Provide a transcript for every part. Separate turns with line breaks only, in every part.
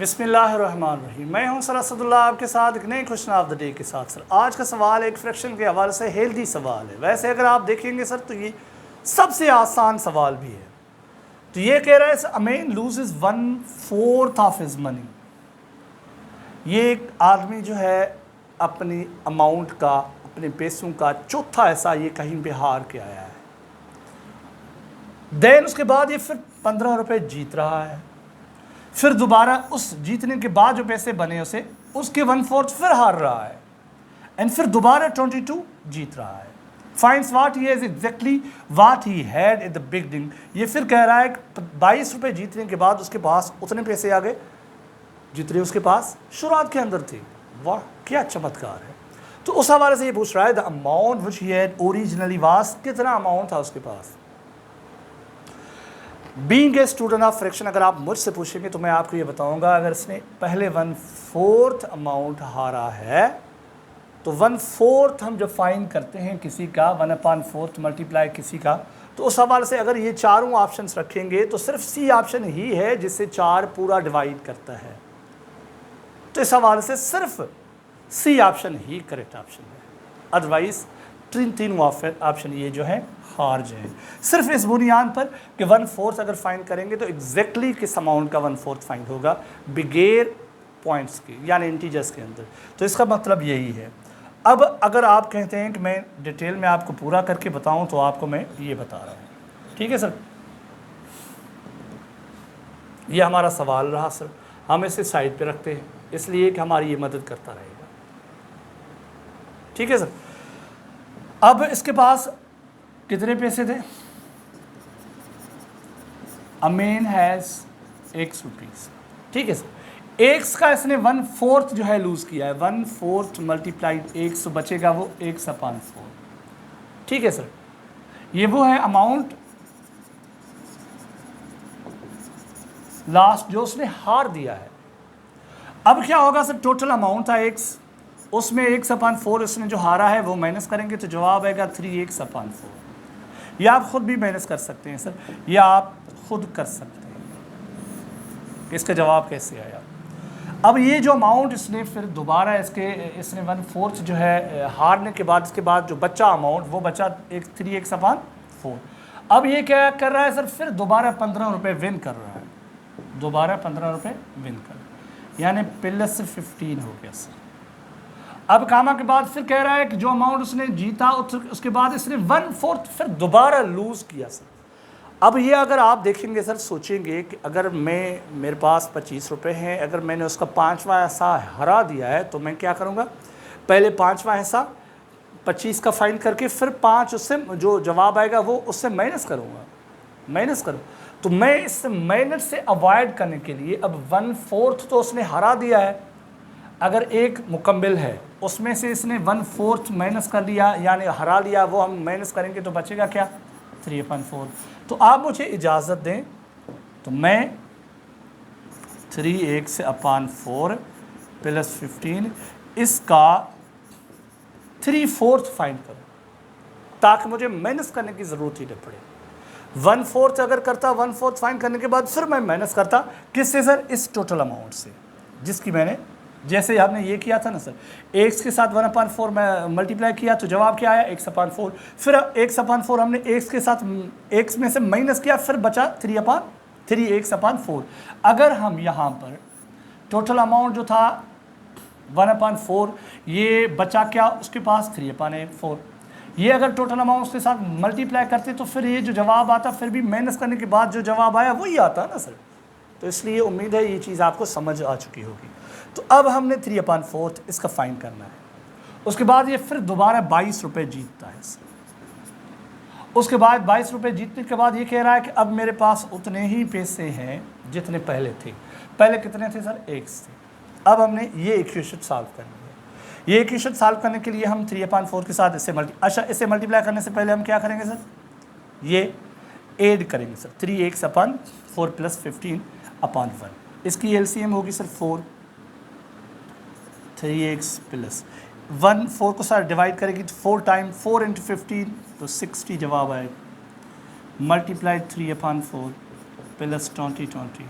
बिस्मिल्लाहिर्रहमानिर्रहीम। मैं हूं सर असदुल्ला आपके साथ एक नए क्वेश्चन ऑफ द डे के साथ। सर आज का सवाल एक फ्रैक्शन के हवाले से हेल्दी सवाल है। वैसे अगर आप देखेंगे सर तो ये सबसे आसान सवाल भी है। तो ये कह रहा है अमीन लूजेस 1/4 ऑफ हिज मनी। ये एक आदमी जो है अपनी अमाउंट का, अपने पैसों का चौथा हिस्सा ये कहीं पे हार के आया है। देन उसके बाद ये फिर 15 रुपये जीत रहा है। फिर दोबारा उस जीतने के बाद जो पैसे बने उसे उसके 1/4 फिर हार रहा है एंड फिर दोबारा 22 जीत रहा है। Finds what he has exactly what he had at the beginning. ये फिर कह रहा है कि 22 रुपये जीतने के बाद उसके पास उतने पैसे आ गए जितने उसके पास शुरुआत के अंदर थे। वाह क्या चमत्कार है। तो उस हवाले से ये पूछ रहा है the amount which he had originally was, कितना अमाउंट था उसके पास। Being a student of fraction अगर आप मुझसे पूछेंगे तो मैं आपको ये बताऊंगा, अगर इसने पहले 1/4 अमाउंट हारा है तो 1/4 हम जब फाइंड करते हैं किसी का 1/4 मल्टीप्लाई किसी का, तो उस हवाले से अगर ये चारों ऑप्शंस रखेंगे तो सिर्फ सी ऑप्शन ही है जिससे 4 पूरा डिवाइड करता है। तो इस हवाले से सिर्फ सी ऑप्शन ही करेक्ट ऑप्शन है, अदरवाइज तीनों ऑप्शन ये जो है हार जाए। सिर्फ इस बुनियाद पर कि 1/4 अगर फाइंड करेंगे तो एग्जैक्टली किस अमाउंट का 1/4 फाइंड होगा बिगैर पॉइंट्स के यानी इंटीजर्स के अंदर। तो इसका मतलब यही है। अब अगर आप कहते हैं कि मैं डिटेल में आपको पूरा करके बताऊं तो आपको मैं ये बता रहा हूं। ठीक है सर, ये हमारा सवाल रहा सर, हम इसे साइड पे रखते हैं इसलिए कि हमारी ये मदद करता रहेगा। ठीक है सर, अब इसके पास कितने पैसे थे। अमीन हैज़ X रुपीज़। ठीक है सर, X का इसने 1/4 जो है लूज़ किया है। 1/4 मल्टीप्लाइड X बचेगा वो X/4। ठीक है सर, ये वो है अमाउंट लास्ट जो उसने हार दिया है। अब क्या होगा सर, टोटल अमाउंट था X, उसमें X/4 इसने जो हारा है वो माइनस करेंगे तो जवाब आएगा 3X/4। या आप खुद भी माइनस कर सकते हैं सर, या आप खुद कर सकते हैं। इसका जवाब कैसे आया। अब ये जो अमाउंट इसने फिर दोबारा इसने 1/4 जो है हारने के बाद इसके बाद जो बचा अमाउंट वो बचा 3X/4। अब ये क्या कर रहा है सर, फिर दोबारा 15 रुपये विन कर रहा है, दोबारा 15 रुपये विन कर रहा है, यानी प्लस 15 हो गया सर। अब कामा के बाद फिर कह रहा है कि जो अमाउंट उसने जीता उसके बाद इसने 1/4 फिर दोबारा लूज़ किया सर। अब ये अगर आप देखेंगे सर, सोचेंगे कि अगर मेरे पास 25 रुपये हैं, अगर मैंने उसका 5वां हिस्सा हरा दिया है तो मैं क्या करूँगा, पहले 5वां हिस्सा 25 का फाइंड करके फिर 5 उससे जो जवाब आएगा वो उससे माइनस करूँगा, माइनस करूँ। तो मैं इस माइनस से अवॉइड करने के लिए अब 1/4 तो उसने हरा दिया है, अगर एक मुकम्मिल है उसमें से इसने 1/4 माइनस कर लिया यानी हरा लिया, वो हम माइनस करेंगे तो बचेगा क्या 3/4। तो आप मुझे इजाज़त दें तो मैं 3X/4 प्लस 15 इसका 3/4 फाइंड करूँ ताकि मुझे माइनस करने की ज़रूरत ही न पड़े। 1/4 अगर करता 1/4 फाइंड करने के बाद फिर मैं माइनस करता किससे सर, इस टोटल अमाउंट से जिसकी मैंने, जैसे हमने ये किया था ना सर, X के साथ 1/4 में मल्टीप्लाई किया तो जवाब क्या आया X/4। फिर X/4 हमने X के साथ X में से माइनस किया फिर बचा 3X/4। अगर हम यहाँ पर टोटल अमाउंट जो था 1/4 ये बचा क्या उसके पास 3/4, ये अगर टोटल अमाउंट उसके साथ मल्टीप्लाई करते तो फिर ये जो जवाब आता फिर भी माइनस करने के बाद जो जवाब आया वही आता ना सर। तो इसलिए उम्मीद है ये चीज़ आपको समझ आ चुकी होगी। तो अब हमने 3/4 इसका फाइंड करना है। उसके बाद ये फिर दोबारा 22 रुपये जीतता है सर। उसके बाद 22 रुपये जीतने के बाद ये कह रहा है कि अब मेरे पास उतने ही पैसे हैं जितने पहले थे। पहले कितने थे सर, X थे। अब हमने ये इक्वेशन सॉल्व करनी है। ये इक्वेशन सॉल्व करने के लिए हम 3/4 के साथ इसे मल्टीप्लाई करने से पहले हम क्या करेंगे सर, ये ऐड करेंगे सर 3X/4 प्लस 15/1। इसकी LCM होगी सर 4, 3X प्लस 1/4 को सर डिवाइड करेगी तो 4 टाइम 4 × 15 तो 60 जवाब आएगा। Multiply 3/4 plus 20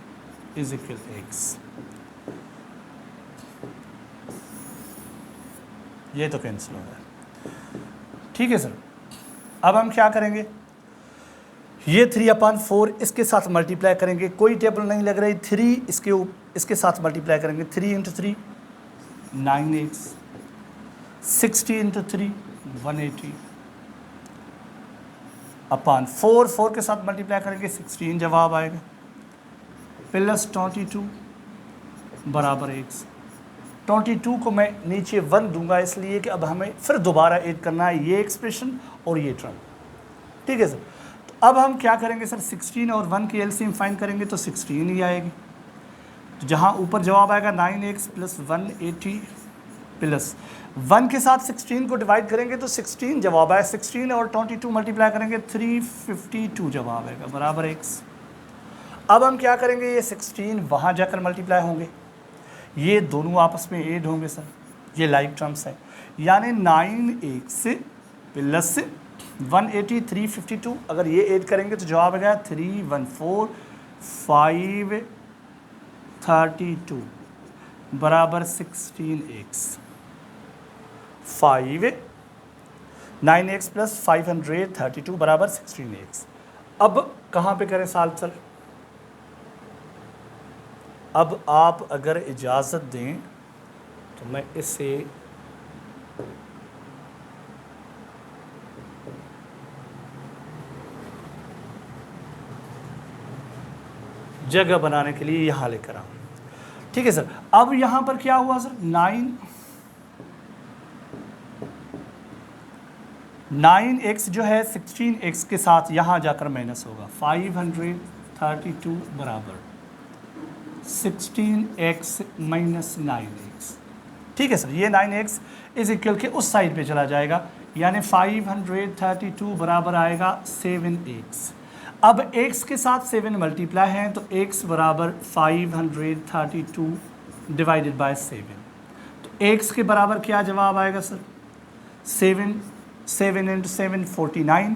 is equal X। ये तो कैंसिल हो गया। ठीक है सर, अब हम क्या करेंगे, ये 3/4 इसके साथ मल्टीप्लाई करेंगे, कोई टेबल नहीं लग रही, 3 इसके साथ मल्टीप्लाई करेंगे, 3 × 3 9x, 60 × 3 180 अपॉन 4 के साथ मल्टीप्लाई करेंगे 16 जवाब आएगा, प्लस 22 बराबर x। 22 को मैं नीचे 1 दूंगा इसलिए कि अब हमें फिर दोबारा ऐड करना है ये एक्सप्रेशन और ये टर्म। ठीक है सर, तो अब हम क्या करेंगे सर, 16 और 1 की एलसीएम फाइंड करेंगे तो 16 ही आएगी। तो जहाँ ऊपर जवाब आएगा 9x + 180 प्लस 1 के साथ 16 को डिवाइड करेंगे तो 16 जवाब आया, 16 और 22 मल्टीप्लाई करेंगे 352 जवाब आएगा बराबर x। अब हम क्या करेंगे, ये 16 वहाँ जाकर मल्टीप्लाई होंगे, ये दोनों आपस में ऐड होंगे सर, ये लाइक टर्म्स है, यानी 9x प्लस 180 352, अगर ये ऐड करेंगे तो जवाब आएगा 314 532 बराबर 16x। 9x + 532 बराबर 16x। अब कहाँ पे करें सॉल्व सर, अब आप अगर इजाज़त दें तो मैं इसे जगह बनाने के लिए यहाँ लेकर आऊँ। ठीक है सर, अब यहाँ पर क्या हुआ सर, 9x जो है 16x के साथ यहाँ जाकर माइनस होगा, 532 बराबर 16x - 9x। ठीक है सर, ये 9x इज इक्वल के उस साइड पे चला जाएगा, यानी 532 बराबर आएगा 7x। अब x के साथ 7 मल्टीप्लाई हैं तो x बराबर 532 डिवाइडेड बाय 7, तो x के बराबर क्या जवाब आएगा सर, 7 × 7 49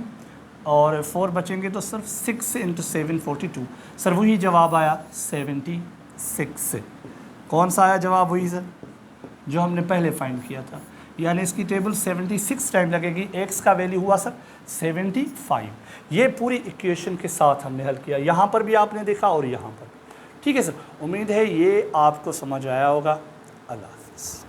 और 4 बचेंगे तो सर 6 × 7 42, सर वही जवाब आया 76। कौन सा आया जवाब, वही सर जो हमने पहले फाइंड किया था, यानी इसकी टेबल 76 टाइम लगेगी, x का वैल्यू हुआ सर 75। ये पूरी इक्वेशन के साथ हमने हल किया, यहाँ पर भी आपने देखा और यहाँ पर। ठीक है सर, उम्मीद है ये आपको समझ आया होगा। अल्लाह हाफ़िज़।